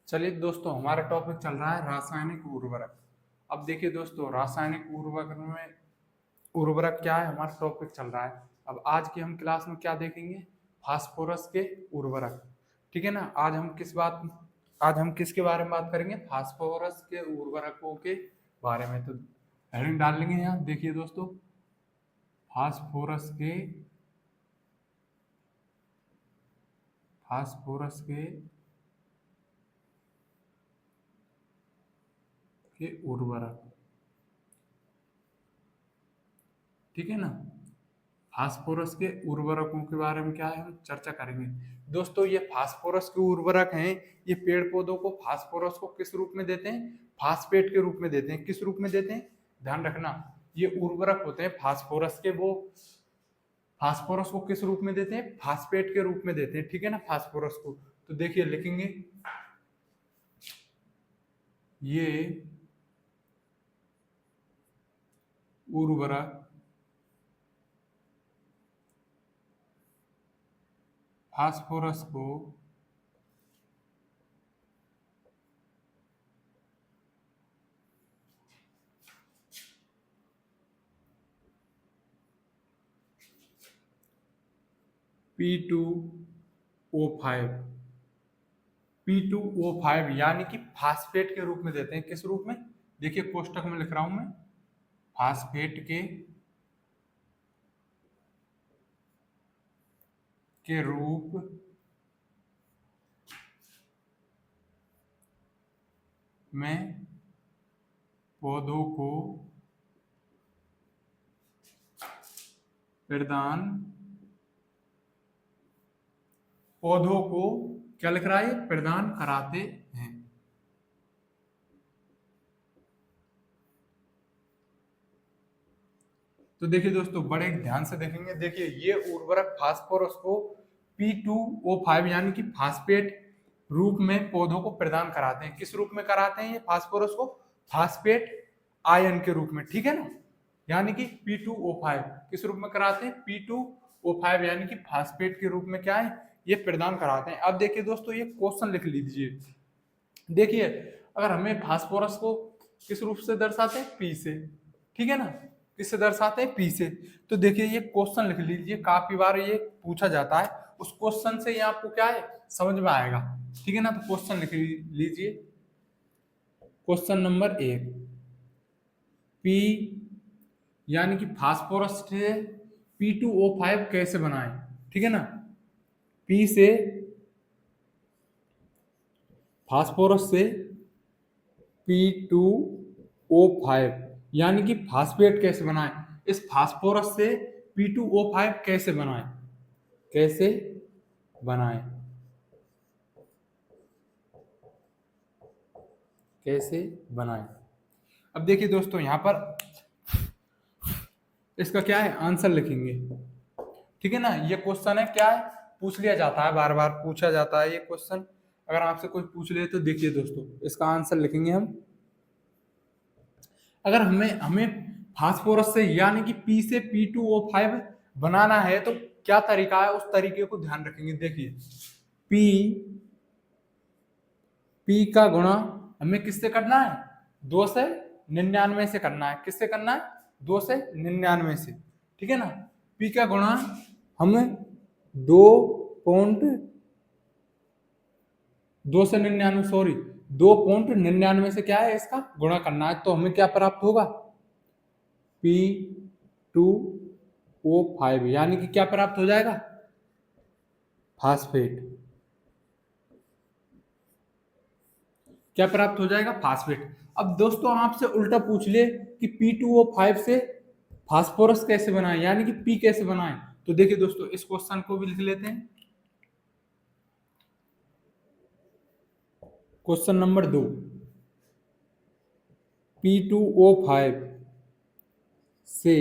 चलिए दोस्तों, हमारा टॉपिक चल रहा है रासायनिक उर्वरक। अब देखिए दोस्तों, रासायनिक उर्वरक में उर्वरक क्या है, हमारा टॉपिक चल रहा है। अब आज की हम क्लास में क्या देखेंगे? फास्फोरस के उर्वरक। ठीक है ना। आज हम किसके बारे में बात करेंगे? फास्फोरस के उर्वरकों के बारे में। तो हेडिंग डाल लेंगे यहाँ। देखिए दोस्तों, फास्फोरस के फास्फोरस के उर्वरक। ठीक है ना। फास्फोरस के उर्वरकों के बारे में क्या है, हम चर्चा करेंगे। दोस्तों, ये फास्फोरस के उर्वरक हैं। ये पेड़ पौधों को फास्फोरस को किस रूप में देते हैं? फास्फेट के रूप में देते हैं। किस रूप में देते हैं? ध्यान रखना, ये उर्वरक होते हैं फास्फोरस के। वो फास्फोरस को किस रूप में देते हैं? फास्फेट के रूप में देते हैं। ठीक है ना। फास्फोरस को तो देखिए लिखेंगे, ये उर्वरक फास्फोरस को P2O5 P2O5 यानी कि फास्फेट के रूप में देते हैं। किस रूप में? देखिए कोष्टक में लिख रहा हूं मैं, फास्फेट के रूप में पौधों को प्रदान पौधों को क्या लिख रहा है? प्रदान कराते हैं। तो देखिए दोस्तों, बड़े ध्यान से देखेंगे। देखिए ये उर्वरक फास्फोरस को P2O5 यानी कि फास्फेट रूप में पौधों को प्रदान कराते हैं। किस रूप में कराते हैं? ये फास्फोरस को फास्फेट आयन के रूप में। ठीक है ना। यानी कि P2O5 किस रूप में कराते हैं? P2O5 यानी कि फास्फेट के रूप में क्या है? ये प्रदान कराते हैं। अब देखिए दोस्तों, ये क्वेश्चन लिख लीजिए। देखिए, अगर हमें फास्फोरस को किस रूप से दर्शाते हैं? P से। ठीक है ना। किससे दर्शाते हैं? P से। तो देखिए ये क्वेश्चन लिख लीजिए, काफी बार ये पूछा जाता है। उस क्वेश्चन से ये आपको क्या है, समझ में आएगा। ठीक है ना। तो क्वेश्चन लिख लीजिए। क्वेश्चन नंबर 1, P यानी कि फास्फोरस से P2O5 कैसे बनाएं? ठीक है ना। P से फास्फोरस से P2O5 यानी कि फास्फेट कैसे बनाएं? इस फास्फोरस से P2O5 कैसे बनाएं? कैसे बनाएं? कैसे बनाएं? अब देखिए दोस्तों, यहां पर इसका क्या है, आंसर लिखेंगे। ठीक है ना। ये क्वेश्चन है, क्या है, पूछ लिया जाता है, बार बार पूछा जाता है ये क्वेश्चन। अगर आपसे कोई पूछ ले तो देखिए दोस्तों, इसका आंसर लिखेंगे हम। अगर हमें हमें फास्फोरस से यानी कि P से P2O5 बनाना है तो क्या तरीका है, उस तरीके को ध्यान रखेंगे। देखिए P P का गुणा हमें किससे करना है? 299 से करना है। किससे करना है? 299 से। ठीक है ना। P का गुणा हमें 2.99 से क्या है, इसका गुणा करना है। तो हमें क्या प्राप्त होगा? P2O5 यानी कि क्या प्राप्त हो जाएगा? फास्फेट। क्या प्राप्त हो जाएगा? फास्फेट। अब दोस्तों आपसे उल्टा पूछ ले कि P2O5 से फास्फोरस कैसे बनाएं, यानी कि P कैसे बनाएं। तो देखिए दोस्तों, इस क्वेश्चन को भी लिख लेते हैं। क्वेश्चन नंबर 2, P2O5 से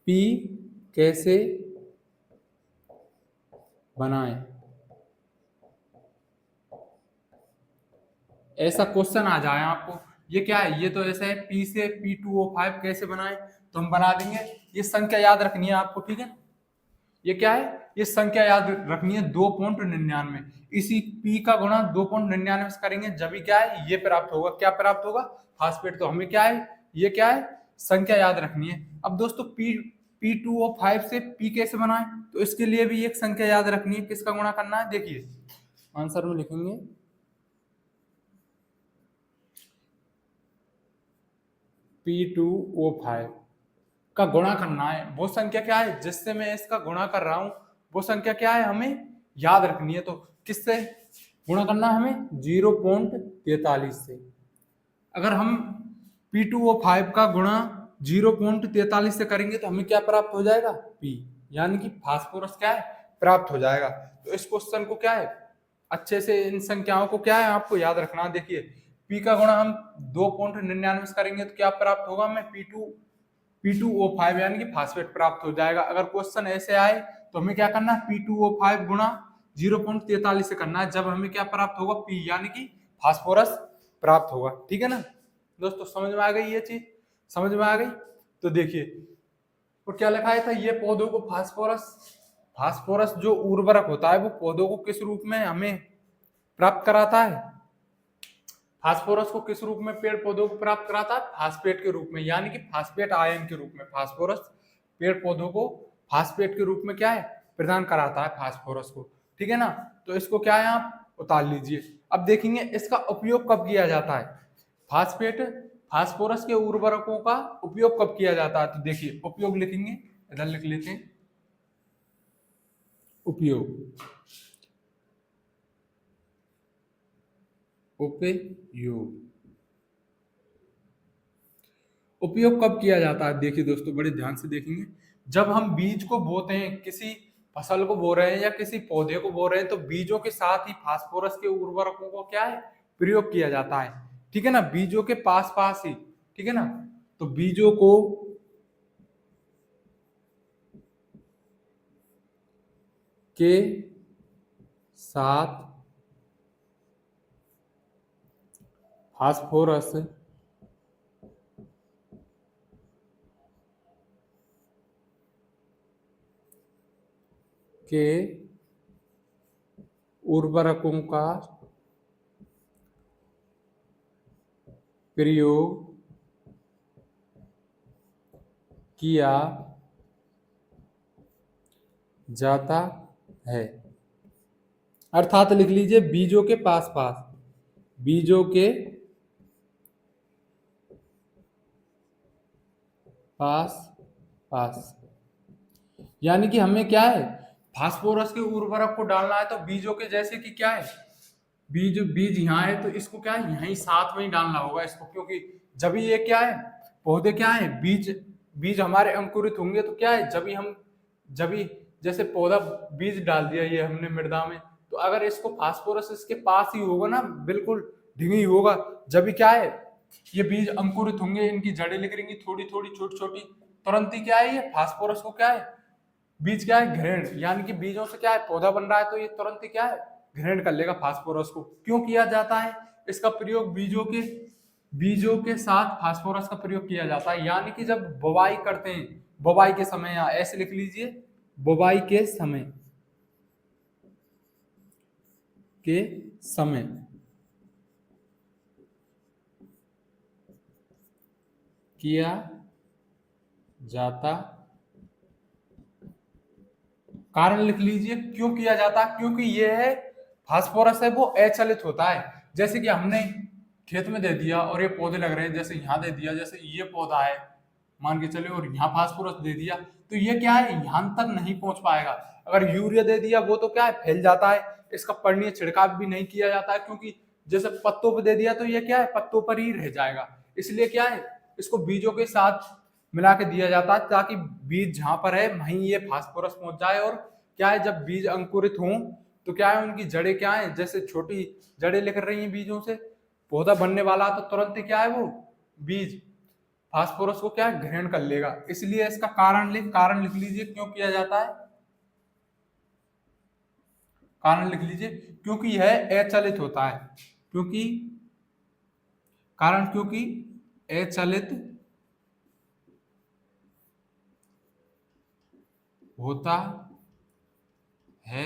P कैसे बनाएं। ऐसा क्वेश्चन आ जाए आपको, ये क्या है, ये तो ऐसा है, P से P2O5 कैसे बनाएं। तो हम बना देंगे। ये संख्या याद रखनी है आपको। ठीक है। ये क्या है, ये संख्या याद रखनी है 2.99। इसी पी का गुणा 2.99 से करेंगे जब भी क्या है ये प्राप्त होगा। क्या प्राप्त होगा, फास्फेट। तो हमें क्या है, ये क्या है, संख्या याद रखनी है। अब दोस्तों P2O5 से P कैसे बनाए, तो इसके लिए भी एक संख्या याद रखनी है। किसका गुणा करना है, देखिए आंसर में लिखेंगे P2O5 का गुणा करना है। वो संख्या क्या है जिससे मैं इसका गुणा कर रहा हूं, वो संख्या क्या है हमें याद रखनी है। तो किससे गुणा करना है हमें, 0.43 से। अगर हम P2O5 का गुणा 0.43 से करेंगे तो हमें क्या प्राप्त हो जाएगा, P, यानी कि फास्फोरस क्या है प्राप्त हो जाएगा। तो इस क्वेश्चन को क्या है अच्छे से इन संख्याओं को क्या है आपको याद रखना है। देखिए P का गुणा हम 2.99 से करेंगे तो क्या प्राप्त होगा, हमें P2O5 यानी कि फास्फेट प्राप्त हो जाएगा। अगर क्वेश्चन ऐसे आए तो हमें क्या करना है, P2O5 गुणा 0.43 से करना है, जब हमें क्या प्राप्त होगा, P, यानी कि फास्फोरस प्राप्त होगा। ठीक है ना दोस्तों, समझ में आ गई ये चीज, समझ में आ गई। तो देखिए और क्या लिखा था, ये पौधों को फास्फोरस जो उर्वरक होता है वो पौधों को किस रूप में हमें प्राप्त कराता है, फास्फोरस को किस रूप में पेड़ पौधों को प्राप्त कराता है, फास्फेट के रूप में, यानी कि फास्फेट आयन के रूप में। फास्फोरस पेड़ पौधों को फास्फेट के रूप में क्या है प्रदान कराता है फास्फोरस को। ठीक है ना, तो इसको क्या है आप उतार लीजिए। अब देखेंगे इसका उपयोग कब किया जाता है, फास्फोरस के उर्वरकों का उपयोग कब किया जाता है। तो देखिए उपयोग लिखेंगे, इधर लिख लेते हैं उपयोग, उपयोग कब किया जाता है। देखिए दोस्तों बड़े ध्यान से देखेंगे, जब हम बीज को बोते हैं, किसी फसल को बो रहे हैं या किसी पौधे को बो रहे हैं, तो बीजों के साथ ही फास्फोरस के उर्वरकों को क्या है प्रयोग किया जाता है। ठीक है ना, बीजों के पास पास ही। ठीक है ना, तो बीजों को के साथ फास्फोरस के उर्वरकों का प्रयोग किया जाता है। अर्थात लिख लीजिए बीजों के पास पास, बीजों के पास पास, यानी कि हमें क्या है फास्फोरस के उर्वरक को डालना है तो बीजों के जैसे कि क्या है, बीज बीज यहाँ है तो इसको क्या है यहीं साथ में ही डालना होगा इसको, क्योंकि जब ये क्या है पौधे क्या है बीज बीज हमारे अंकुरित होंगे तो क्या है जब ही जैसे पौधा बीज डाल दिया ये हमने मृदा में, तो अगर इसको फास्फोरस इसके पास ही होगा ना, बिल्कुल ढींगी होगा, जब भी क्या है ये बीज अंकुरित होंगे, इनकी जड़ें निकलेंगी थोड़ी थोड़ी छोटी छोटी, तुरंत ही क्या है ये फास्फोरस को क्या है बीज क्या है ग्रहण, यानी कि बीजों से क्या है पौधा बन रहा है तो ये तुरंत ही क्या है ग्रहण कर लेगा फास्फोरस को। क्यों किया जाता है इसका प्रयोग, बीजों के साथ फास्फोरस का प्रयोग किया जाता है, यानी कि जब बुवाई करते हैं, बुवाई के समय, या ऐसे लिख लीजिए बुवाई के समय किया जाता, कारण लिख लीजिए क्यों किया जाता, क्योंकि ये है फास्फोरस है वो अचलित होता है। जैसे कि हमने खेत में दे दिया और ये पौधे लग रहे हैं, जैसे यहाँ दे दिया, जैसे ये पौधा है मान के चले, और यहाँ फास्फोरस दे दिया, तो ये क्या है यहाँ तक नहीं पहुंच पाएगा। अगर यूरिया दे दिया वो तो क्या है फैल जाता है, इसका पर्णीय छिड़काव भी नहीं किया जाता है, क्योंकि जैसे पत्तों पर दे दिया तो ये क्या है पत्तों पर ही रह जाएगा। इसलिए क्या है इसको बीजों के साथ मिला के दिया जाता है ताकि बीज जहां पर है वहीं ये फास्फोरस पहुंच जाए, और क्या है जब बीज अंकुरित हों तो क्या है उनकी जड़ें क्या है जैसे छोटी जड़ें लेकर रही हैं बीजों से, पौधा बनने वाला तो तुरंत ही क्या है वो बीज फास्फोरस को क्या है ग्रहण कर लेगा। इसलिए इसका कारण लिख लीजिए क्यों किया जाता है, कारण लिख लीजिए क्योंकि यह अचलित होता है, क्योंकि अचलित होता है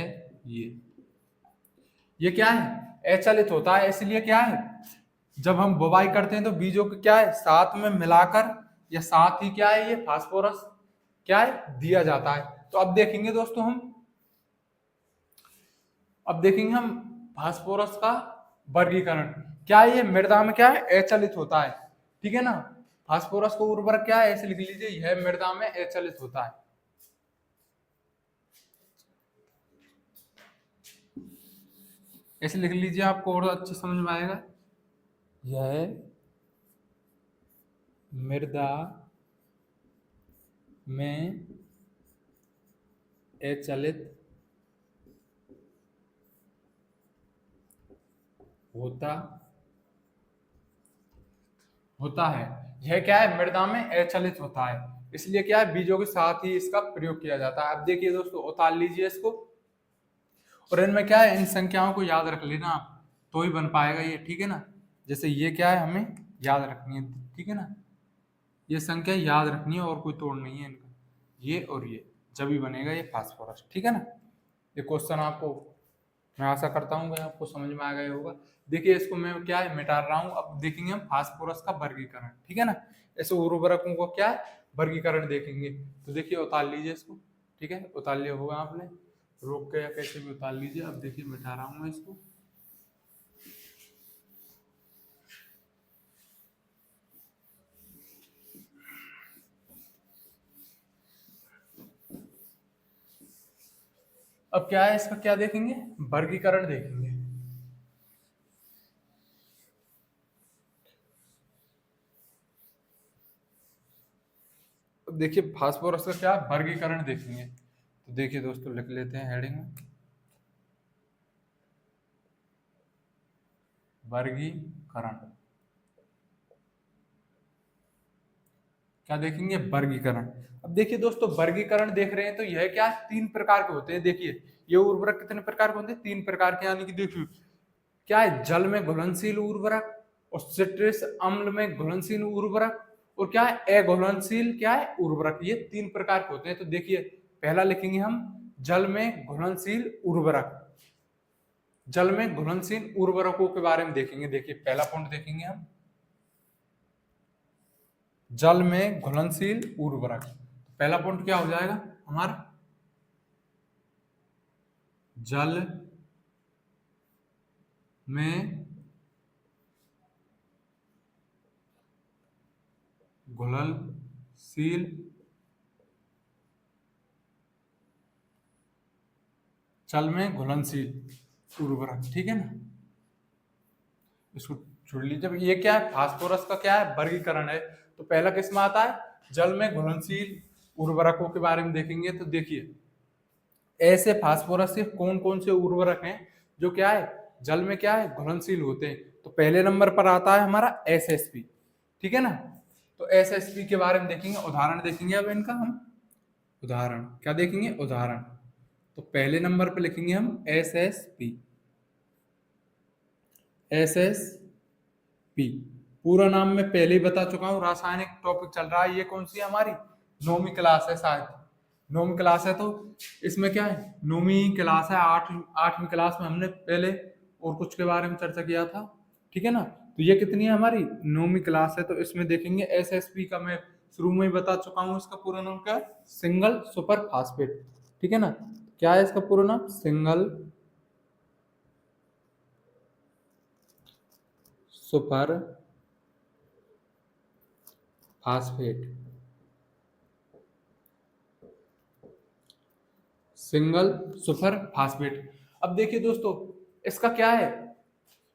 ये क्या है, अचलित होता है, इसलिए क्या है, जब हम बुवाई करते हैं तो बीजों को क्या है साथ में मिलाकर या साथ ही क्या है ये फास्फोरस क्या है दिया जाता है। तो अब देखेंगे दोस्तों हम फास्फोरस का वर्गीकरण। क्या है ये मृदा में क्या है अचलित होता है, ठीक है ना। फास्फोरस को उर्वरक क्या है ऐसे लिख लीजिए, यह मृदा में अचलित होता है। ऐसे लिख लीजिए, आपको और अच्छे समझ में आएगा। यह मृदा में अचलित होता है। यह क्या है मृदा में अचलित होता है, इसलिए क्या है बीजों के साथ ही इसका प्रयोग किया जाता है। अब देखिए दोस्तों उतार लीजिए इसको, और इनमें क्या है इन संख्याओं को याद रख लेना आप, तो ही बन पाएगा ये, ठीक है ना। जैसे ये क्या है हमें याद रखनी है, ठीक है ना, ये संख्या याद रखनी है और कोई तोड़ नहीं है इनका, ये और ये, जब ही बनेगा ये फास्फोरस, ठीक है ना। ये क्वेश्चन आपको मैं आशा करता हूँ कि आपको समझ में आ गया होगा। देखिए इसको मैं क्या है मिटा रहा हूँ, अब देखेंगे हम फास्फोरस का वर्गीकरण, ठीक है ना। ऐसे उर्वरकों को क्या है वर्गीकरण देखेंगे। तो देखिए उतार लीजिए इसको, ठीक है, उतार लिया होगा आपने, रोक के या कैसे भी उतार लीजिए। अब देखिए मिटा रहा हूँ मैं इसको। अब क्या है इसका क्या देखेंगे वर्गीकरण देखेंगे। अब देखिए फास्फोरस का क्या वर्गीकरण देखेंगे। तो देखिए दोस्तों लिख लेते हैं हेडिंग में, वर्गीकरण। क्या देखेंगे वर्गीकरण। अब देखिए दोस्तों वर्गीकरण देख रहे हैं तो यह क्या है 3 प्रकार के होते हैं। देखिए ये उर्वरक कितने प्रकार के होते हैं 3 प्रकार के, यानी कि देखिए क्या है जल में घुलनशील उर्वरक, और सिट्रस अम्ल में घुलनशील उर्वरक, और क्या है अघुलनशील क्या है उर्वरक। ये 3 प्रकार के होते हैं। तो देखिए पहला लिखेंगे हम जल में घुलनशील उर्वरक। जल में घुलनशील उर्वरकों के बारे में देखेंगे। देखिए पहला पॉइंट देखेंगे हम जल में घुलनशील उर्वरक। पहला पॉइंट क्या हो जाएगा हमारा, जल में घुलनशील जल में घुलनशील उर्वरक, ठीक है ना। इसको छोड़ लीजिए। अब ये क्या है फास्फोरस का क्या है वर्गीकरण है। तो पहला किस में आता है जल में घुलनशील उर्वरकों के बारे में देखेंगे। तो देखिए ऐसे फास्फोरस के कौन कौन से उर्वरक हैं जो क्या है जल में क्या है घुलनशील होते हैं। तो पहले नंबर पर आता है हमारा एसएसपी, ठीक है ना। तो एसएसपी के बारे में देखेंगे, उदाहरण देखेंगे अब इनका हम। उदाहरण क्या देखेंगे उदाहरण। तो पहले नंबर पर लिखेंगे हम एसएसपी। एसएसपी पूरा नाम मैं पहले ही बता चुका हूँ, रासायनिक टॉपिक चल रहा है। ये कौन सी है हमारी 9वीं क्लास है, शायद 9वीं क्लास है। तो इसमें क्या है 9वीं क्लास है, 8वीं क्लास में हमने पहले और कुछ के बारे में चर्चा किया था, ठीक है ना। तो ये कितनी है हमारी 9वीं क्लास है। तो इसमें देखेंगे एसएसपी का मैं शुरू में ही बता चुका हूँ, इसका पूरा नाम क्या है सिंगल सुपर फास्फेट, ठीक है ना। क्या है इसका पूरा नाम single super phosphate, single super phosphate. अब देखिए दोस्तों इसका क्या है,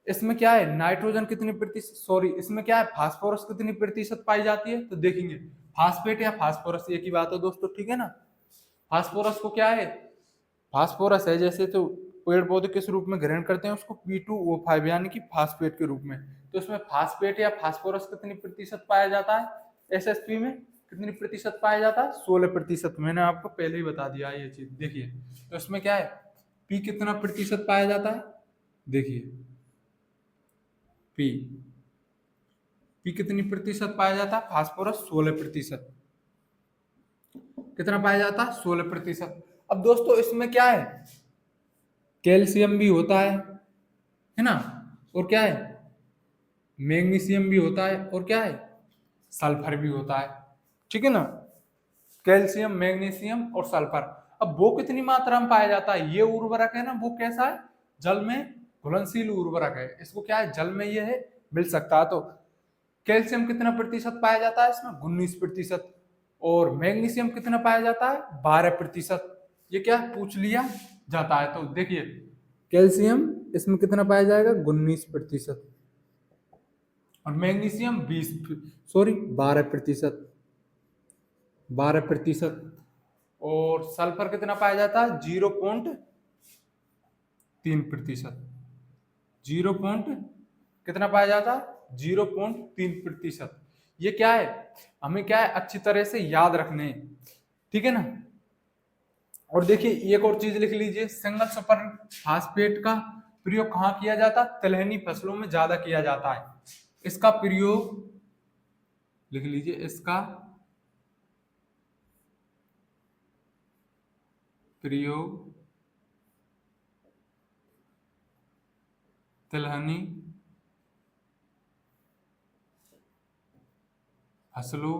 इसमें क्या है नाइट्रोजन कितनी प्रतिशत, सॉरी इसमें क्या है फास्फोरस कितनी प्रतिशत पाई जाती है। तो देखेंगे फास्फेट या फास्फोरस एक ही बात है दोस्तों, ठीक है ना। फास्फोरस को क्या है फास्फोरस है जैसे, तो पेड़ पौधे किस रूप में ग्रहण करते हैं उसको P2O5 यानी कि फास्फेट के रूप में। तो इसमें फास्फेट या फास्फोरस कितनी प्रतिशत पाया जाता है एसएसपी में, कितनी प्रतिशत पाया जाता है 16%। मैंने आपको पहले ही बता दिया ये चीज। देखिए तो इसमें क्या है पी कितना प्रतिशत पाया जाता है, देखिए पी पी कितनी प्रतिशत पाया जाता है फास्फोरस 16%। कितना पाया जाता है 16%। अब दोस्तों इसमें क्या है कैल्शियम भी होता है ना, और क्या है, मैग्नीशियम भी होता है, और क्या है, सल्फर भी होता है। ठीक है ना, कैल्शियम, मैग्नीशियम और सल्फर। अब वो कितनी मात्रा में पाया जाता है, ये उर्वरक है ना, वो कैसा है, जल में घुलनशील उर्वरक है, इसको क्या है, जल में ये है मिल सकता है। तो कैल्शियम कितना प्रतिशत पाया जाता है इसमें, 19%। और मैग्नीशियम कितना पाया जाता है, 12%। ये क्या पूछ लिया जाता है। तो देखिए कैल्शियम इसमें कितना पाया जाएगा, 19%, और मैग्नीशियम 12%, 12%। और सल्फर कितना पाया जाता है, 0.3%, 0 पॉइंट कितना पाया जाता है, 0.3%। ये क्या है, हमें क्या है अच्छी तरह से याद रखने, ठीक है ना। और देखिए एक और चीज लिख लीजिए, सिंगल सुपर फास्फेट का प्रयोग कहाँ किया जाता है, तिलहनी फसलों में ज्यादा किया जाता है। इसका प्रयोग लिख लीजिए, इसका प्रयोग तिलहनी फसलों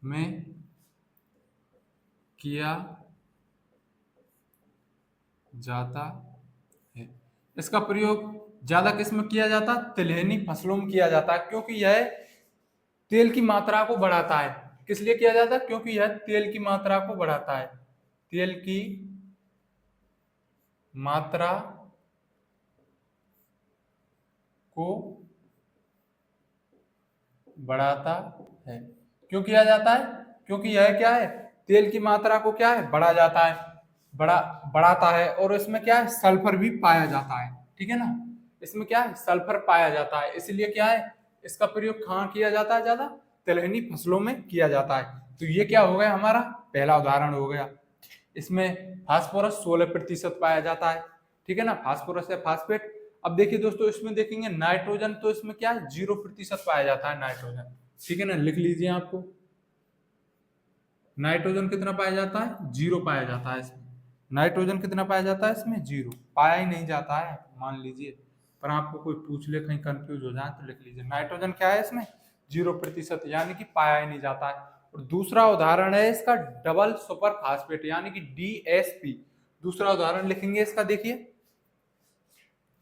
में किया जाता है। इसका प्रयोग ज्यादा किस में किया जाता है, तिलहनी फसलों में किया जाता है, क्योंकि यह तेल की मात्रा को बढ़ाता है। किस लिए किया जाता है, क्योंकि यह तेल की मात्रा को बढ़ाता है, तेल की मात्रा को बढ़ाता है। क्यों किया जाता है, क्योंकि यह क्या है, तेल की मात्रा को क्या है, बढ़ा जाता है, बढ़ाता है। और इसमें क्या है, सल्फर भी पाया जाता है, ठीक है ना, इसमें क्या है, सल्फर पाया जाता है, इसलिए क्या है, इसका प्रयोग कहाँ किया जाता है, ज्यादा तिलहनी फसलों में किया जाता है। तो ये क्या हो गया, हमारा पहला उदाहरण हो गया। इसमें फास्फोरस 16% पाया जाता है, ठीक है ना, फास्फोरस या फास्फेट। अब देखिए दोस्तों, इसमें देखेंगे नाइट्रोजन, तो इसमें क्या है, 0% पाया जाता है नाइट्रोजन, ठीक है ना, लिख लीजिए आपको, नाइट्रोजन कितना पाया जाता है, 0 पाया जाता है इसमें। नाइट्रोजन कितना पाया जाता है इसमें, 0 पाया ही नहीं जाता है, मान लीजिए, पर आपको कोई पूछ ले कहीं कंफ्यूज हो जाए तो लिख लीजिए नाइट्रोजन क्या है इसमें, 0%, यानी कि पाया ही नहीं जाता है। और दूसरा उदाहरण है इसका डबल सुपर फास्फेट, यानी कि DSP। दूसरा उदाहरण लिखेंगे इसका, देखिए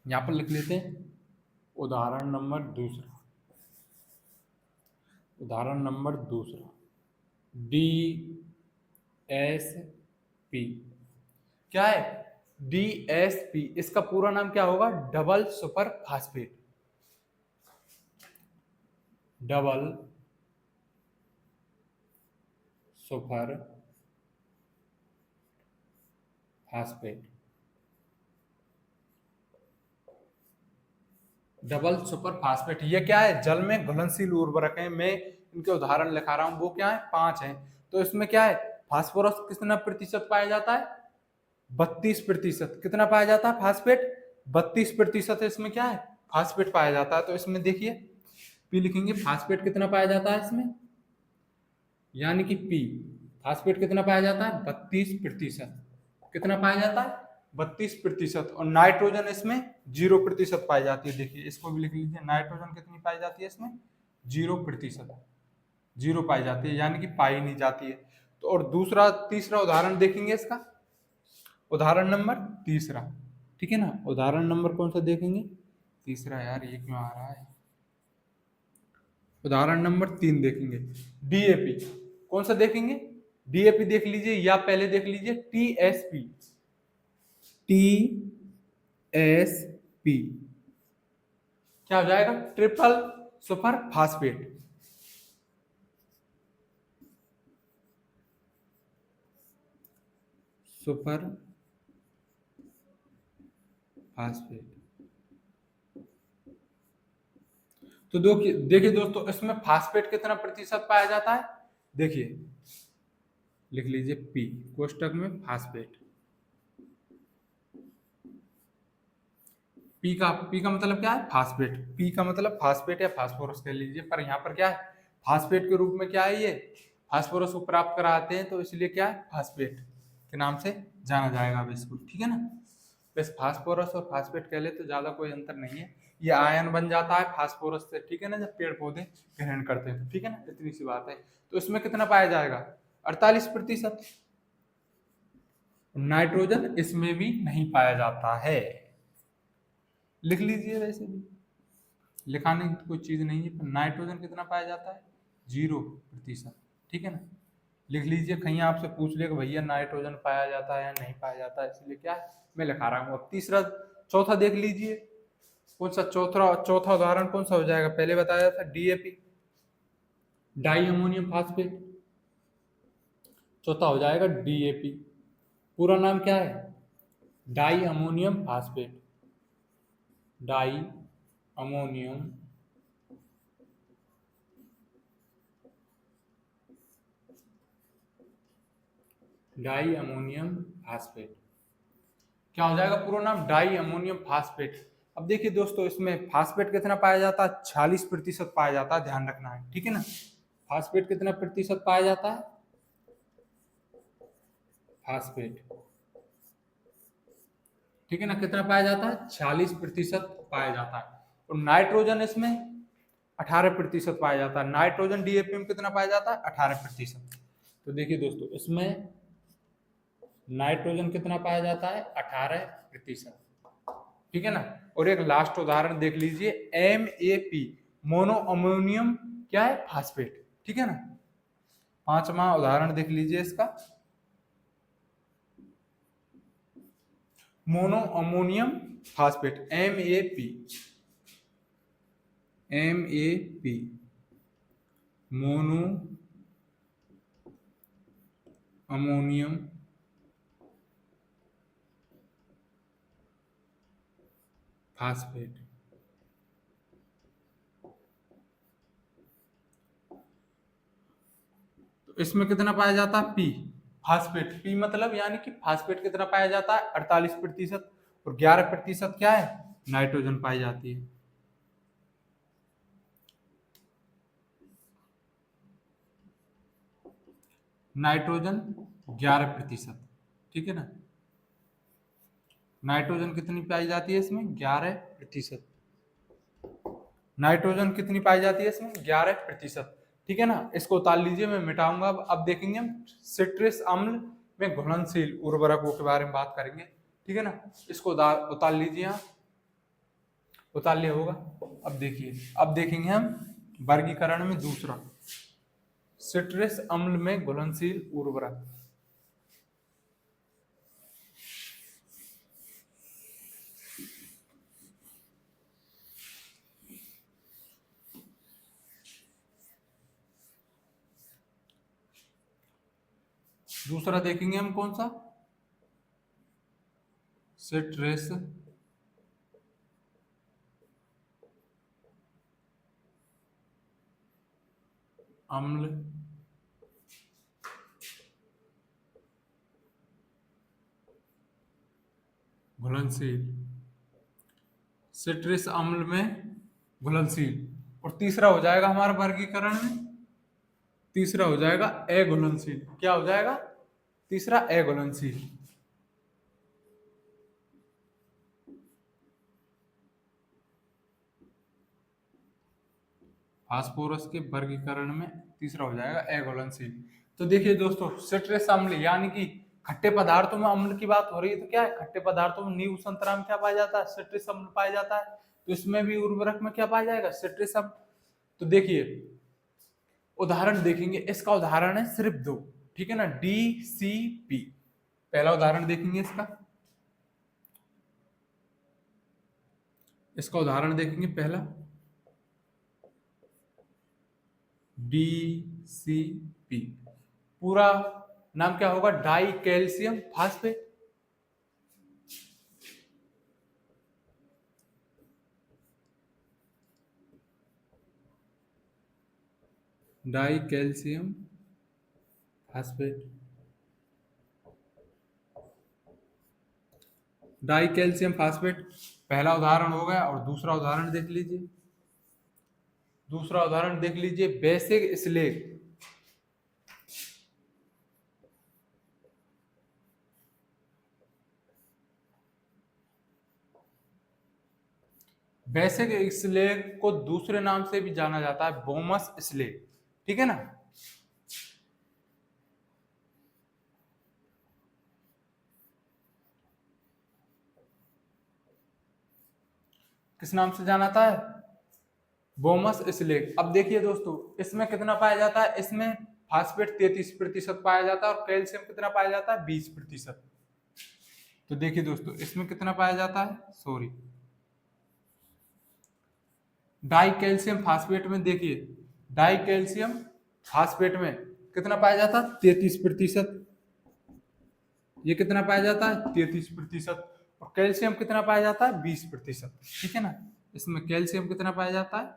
यहां पर लिख लेते हैं उदाहरण नंबर दूसरा, उदाहरण नंबर दूसरा DSP क्या है, DSP इसका पूरा नाम क्या होगा, double super phosphate, double super phosphate, double super phosphate. ये क्या है, जल में घुलनशील उर्वरक है। मैं इनके उदाहरण लिखा रहा हूं, वो क्या है, 5 है। तो इसमें क्या है, फास्फोरस कितना प्रतिशत पाया जाता है, 32%। कितना पाया जाता है फास्फेट, 32% इसमें क्या है, फास्फेट पाया जाता है। तो इसमें देखिए पी लिखेंगे, फास्फेट कितना पाया जाता है इसमें, यानी कि पी फास्फेट कितना पाया जाता है, 32%। कितना पाया जाता है, 32%। और नाइट्रोजन इसमें 0% पाई जाती है। देखिए इसको भी लिख लीजिए, नाइट्रोजन कितनी पाई जाती है इसमें, 0%, 0 पाई जाती है, यानी कि पाई नहीं जाती है। तो और दूसरा तीसरा उदाहरण देखेंगे इसका, उदाहरण नंबर तीसरा, ठीक है ना, उदाहरण नंबर कौन सा देखेंगे, तीसरा, यार ये क्यों आ रहा है, उदाहरण नंबर 3 देखेंगे, DAP। कौन सा देखेंगे, DAP देख लीजिए, या पहले देख लीजिए TSP, TSP क्या हो जाएगा, triple super phosphate, super phosphate. तो देखिए दोस्तों, इसमें फास्फेट कितना प्रतिशत पाया जाता है, देखिए लिख लीजिए P कोष्टक में फास्फेट, P का मतलब क्या है, फास्फेट, P का मतलब फास्फेट या फास्फोरस कह लीजिए, पर यहाँ पर क्या है, फास्फेट के रूप में क्या है, ये फास्फोरस को प्राप्त कराते हैं, तो इसलिए क्या है, फास्फेट के नाम से जाना जाएगा अब इसको, ठीक है ना। बस फास्फोरस और फास्फेट कह ले तो ज्यादा कोई अंतर नहीं है, ये आयन बन जाता है फास्फोरस से, ठीक है ना, जब पेड़ पौधे ग्रहण करते हैं तो, ठीक है ना, इतनी सी बात है। तो इसमें कितना पाया जाएगा, 48%। नाइट्रोजन इसमें भी नहीं पाया जाता है, लिख लीजिए, वैसे भी लिखाने की कोई चीज नहीं है, पर नाइट्रोजन कितना पाया जाता है, 0%, ठीक है ना। लिख लीजिए, कहीं आपसे पूछ ले कि भैया नाइट्रोजन पाया जाता है या नहीं पाया जाता है, इसलिए क्या है मैं लिखा रहा हूँ। अब तीसरा चौथा देख लीजिए, कौन सा चौथा चौथा उदाहरण कौन सा हो जाएगा, पहले बताया था डीएपी, डाई अमोनियम फास्फेट, चौथा हो जाएगा डीएपी। पूरा नाम क्या है, di ammonium phosphate, di ammonium di ammonium phosphate, क्या हो जाएगा पूरा नाम, डाई अमोनियम फास्फेट। अब देखिए दोस्तों, इसमें फास्फेट कितना पाया जाता है, 46% पाया जाता है, ध्यान रखना है, ठीक है ना। फास्फेट कितना प्रतिशत पाया जाता है, फास्फेट, ठीक है ना, कितना पाया जाता है, 46% पाया जाता है। और नाइट्रोजन इसमें 18% पाया जाता है, नाइट्रोजन डीएपी में कितना पाया जाता है, 18%। तो देखिए दोस्तों, इसमें नाइट्रोजन कितना पाया जाता है, 18%, ठीक है ना। और एक लास्ट उदाहरण देख लीजिए, MAP, मोनो अमोनियम क्या है, फास्फेट, ठीक है ना। पांचवा उदाहरण देख लीजिए इसका, mono ammonium phosphate, MAP, mono ammonium phosphate. तो इसमें कितना पाया जाता है, पी, फास्फेट, पी मतलब यानी कि फास्फेट कितना पाया जाता है, 48%, और 11% क्या है, नाइट्रोजन पाई जाती है। नाइट्रोजन 11%, ठीक है ना, नाइट्रोजन कितनी पाई जाती है इसमें, 11%, नाइट्रोजन कितनी पाई जाती है इसमें, 11%, ठीक है ना। इसको उतार लीजिए, मैं मिटाऊंगा। अब देखेंगे हम सिट्रस अम्ल में घुलनशील उर्वरकों के बारे में बात करेंगे, ठीक है ना। इसको उतार लीजिए, आप उतार लिया होगा। अब देखिए, अब देखेंगे हम वर्गीकरण में दूसरा, सिट्रस अम्ल में घुलनशील उर्वरक। दूसरा देखेंगे हम कौन सा, सिट्रस अम्ल घुलनशील, सिट्रस अम्ल में घुलनशील। और तीसरा हो जाएगा हमारा वर्गीकरण में, तीसरा हो जाएगा अघुलनशील। क्या हो जाएगा तीसरा, अघुलनशील। फास्फोरस के वर्गीकरण में तीसरा हो जाएगा अघुलनशील। तो देखिए दोस्तों, सिट्रस अम्ल यानी कि खट्टे पदार्थों में अम्ल की बात हो रही है, तो क्या है, खट्टे पदार्थों में नींबू संतरा में क्या पाया जाता है, सिट्रस अम्ल पाया जाता है। तो इसमें भी उर्वरक में क्या पाया जाएगा, सिट्रस अम्ल। तो देखिए उदाहरण देखेंगे, इसका उदाहरण है सिर्फ दो, ठीक है ना, DCP। पहला उदाहरण देखेंगे इसका, इसका उदाहरण देखेंगे पहला, DCP, पूरा नाम क्या होगा, die calcium phosphate, die calcium phosphate, die calcium phosphate पहला उदाहरण हो गया। और दूसरा उदाहरण देख लीजिए, दूसरा उदाहरण देख लीजिए, बेसिक स्लेट, बेसिक स्लेग को दूसरे नाम से भी जाना जाता है बोमस स्लेग, ठीक है ना। किस नाम से जाना जाता है? बोमस स्लेग। अब देखिए दोस्तों, इसमें कितना पाया जाता है? इसमें फास्फेट 33% पाया जाता है और कैल्शियम कितना पाया जाता है? 20%। तो देखिए दोस्तों, इसमें कितना पाया जाता है? सॉरी, डाई कैल्शियम फास्फेट में देखिए, डाई कैल्शियम फास्फेट में कितना पाया जाता है? 33%। ये कितना पाया जाता है? 33%। और कैल्शियम कितना पाया जाता है? 20%, ठीक है ना। इसमें कैल्शियम कितना पाया जाता है?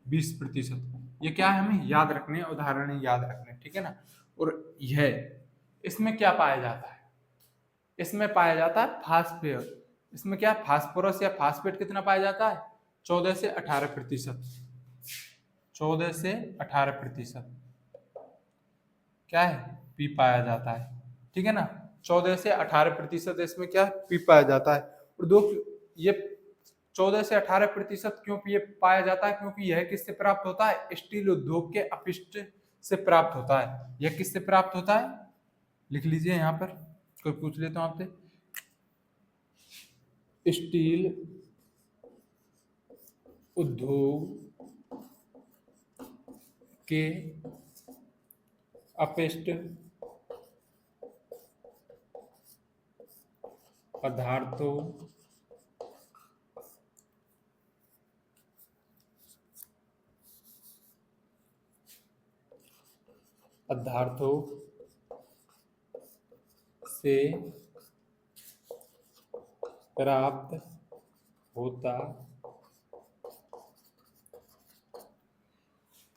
20%। ये क्या है, हमें याद रखने, उदाहरण याद रखने, ठीक है ना। और यह इसमें क्या पाया जाता है? इसमें पाया जाता है फास्फेट। इसमें क्या, फास्फोरस या फास्फेट कितना पाया जाता है? 14 से 18%। 14 से 18% क्या है? पी पाया जाता है, ठीक है ना। 14 से 18% इसमें क्या, पी पाया जाता है। और दो, ये 14 से 18% क्यों पी पाया जाता है? क्योंकि यह किससे प्राप्त होता है? स्टील उद्योग के अपशिष्ट से प्राप्त होता है। यह किससे प्राप्त होता है? लिख लीजिए यहाँ पर, कोई पूछ लेता हूँ आपसे। स्टील उद्योग के अपशिष्ट पदार्थों पदार्थों से प्राप्त होता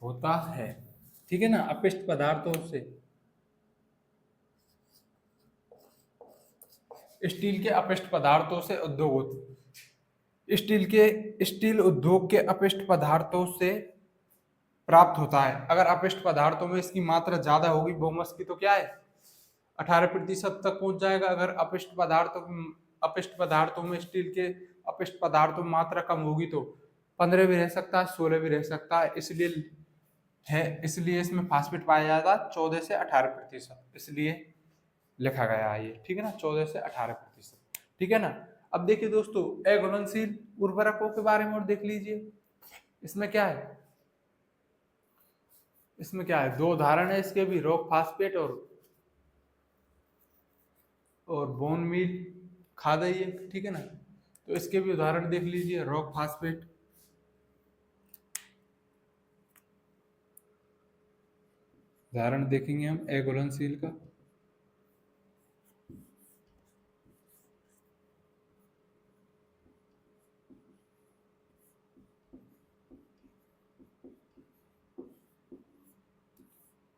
होता है, ठीक है ना। अपशिष्ट पदार्थों से, स्टील के अपशिष्ट पदार्थों से उद्योग होते, स्टील उद्योग के अपशिष्ट पदार्थों से प्राप्त होता है। अगर अपशिष्ट पदार्थों में इसकी मात्रा ज्यादा होगी बोमस की, तो क्या है, 18% तक पहुंच जाएगा। अगर अपशिष्ट पदार्थों में स्टील के अपशिष्ट पदार्थों में मात्रा कम होगी तो 15 भी रह सकता है, 16 भी रह सकता है। इसलिए इसमें फास्फेट पाया जाता है 14 से 18%, इसलिए लिखा गया है ये, ठीक है ना, 14 से 18%, ठीक है ना। अब देखिए दोस्तों, अघुलनशील उर्वरकों के बारे में और देख लीजिए। इसमें क्या है, इसमें क्या है, दो उदाहरण है इसके भी, रॉक फास्फेट और बोन मील खाद है ये, ठीक है ना। तो इसके भी उदाहरण देख लीजिए, रॉक फास्फेट, उदाहरण देखेंगे हम अघुलनशील का।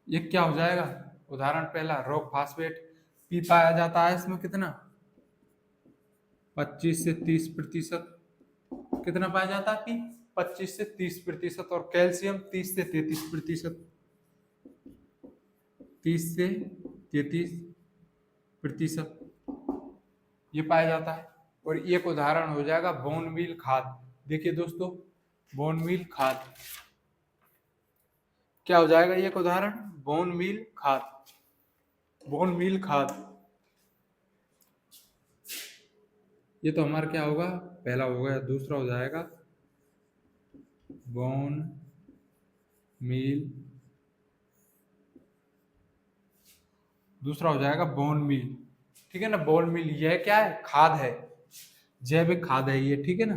ये क्या हो जाएगा, उदाहरण पहला, रॉक फास्फेट, पी पाया जाता है इसमें कितना, 25 से 30%। कितना पाया जाता है पी, 25 से 30%। और कैल्शियम 30 से 33%, 30 से 33% ये पाया जाता है। और एक उदाहरण हो जाएगा बोन मील खाद। देखिए दोस्तों, बोन मील खाद क्या हो जाएगा, एक उदाहरण, बोन मील खाद। बोन मील खाद, ये तो हमारा क्या होगा, पहला हो गया। दूसरा हो जाएगा बोन मील, दूसरा हो जाएगा बोन मील, ठीक है ना। बोन मील यह क्या है, खाद है, जैविक खाद है ये, ठीक है ना,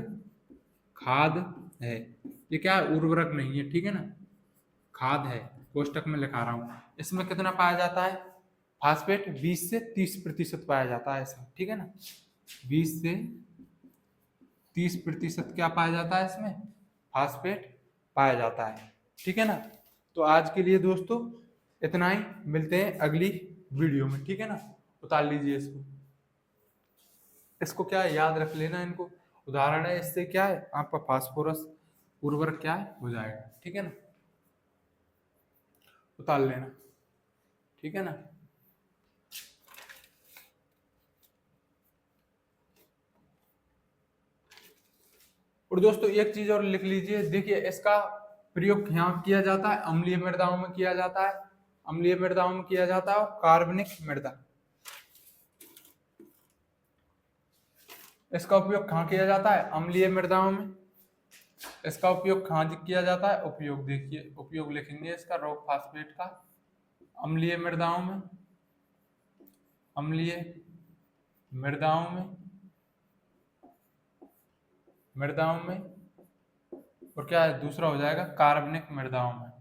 खाद है। ये क्या है, उर्वरक नहीं है, ठीक है ना, खाद है। कोष्टक में लिखा रहा हूं। इसमें कितना पाया जाता है, फास्फेट 20 से 30% पाया जाता है इसमें, ठीक है ना। 20 से 30% क्या पाया जाता है इसमें, फास्फेट पाया जाता है, ठीक है ना। तो आज के लिए दोस्तों इतना ही, मिलते हैं अगली वीडियो में, ठीक है ना। उतार लीजिए इसको, इसको क्या है, याद रख लेना इनको, उदाहरण है, इससे क्या है आपका फास्फोरस उर्वरक क्या है हो जाएगा, ठीक है ना। उतार लेना, ठीक है ना। और दोस्तों एक चीज और लिख लीजिए, देखिए इसका प्रयोग यहाँ किया जाता है, अम्लीय मृदाओं में किया जाता है, अम्लीय मृदाओं में किया जाता है, और कार्बनिक मृदा, इसका उपयोग कहाँ किया जाता है, अम्लीय मृदाओं में। इसका उपयोग कहाँ किया जाता है, उपयोग देखिए, उपयोग लिखेंगे इसका रॉक फास्फेट का अम्लीय मृदाओं में, अम्लीय मृदाओं में, मृदाओं में, और क्या है दूसरा हो जाएगा कार्बनिक मृदाओं में।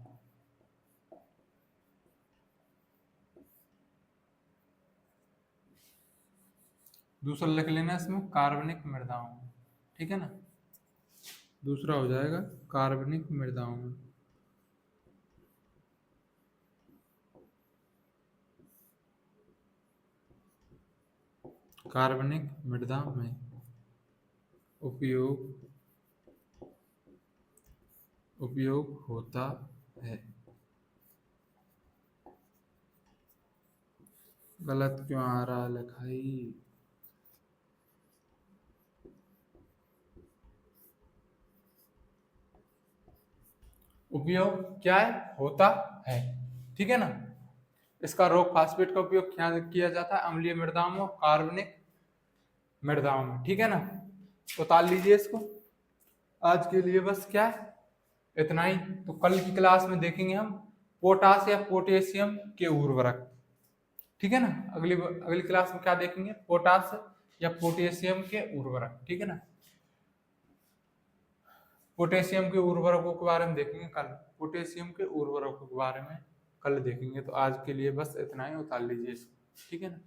दूसरा लिख लेना इसमें कार्बनिक मृदाओं में, ठीक है ना, दूसरा हो जाएगा कार्बनिक मृदाओं में। कार्बनिक मृदा में उपयोग होता है। गलत क्यों आ रहा लिखाई? उपयोग क्या है, होता है, ठीक है ना। इसका रॉक फास्फेट का उपयोग क्या किया जाता है, अम्लीय मृदाओं में, कार्बनिक मृदाओं में, ठीक है ना। उतार लीजिए इसको। आज के लिए बस क्या है, इतना ही। तो कल की क्लास में देखेंगे हम पोटास या पोटेशियम के उर्वरक, ठीक है ना। अगली क्लास में क्या देखेंगे, पोटास या पोटेशियम के उर्वरक, ठीक है ना। पोटेशियम के उर्वरकों के बारे में देखेंगे कल, पोटेशियम के उर्वरकों के बारे में कल देखेंगे। तो आज के लिए बस इतना ही, उतार लीजिए इसको, ठीक है ना।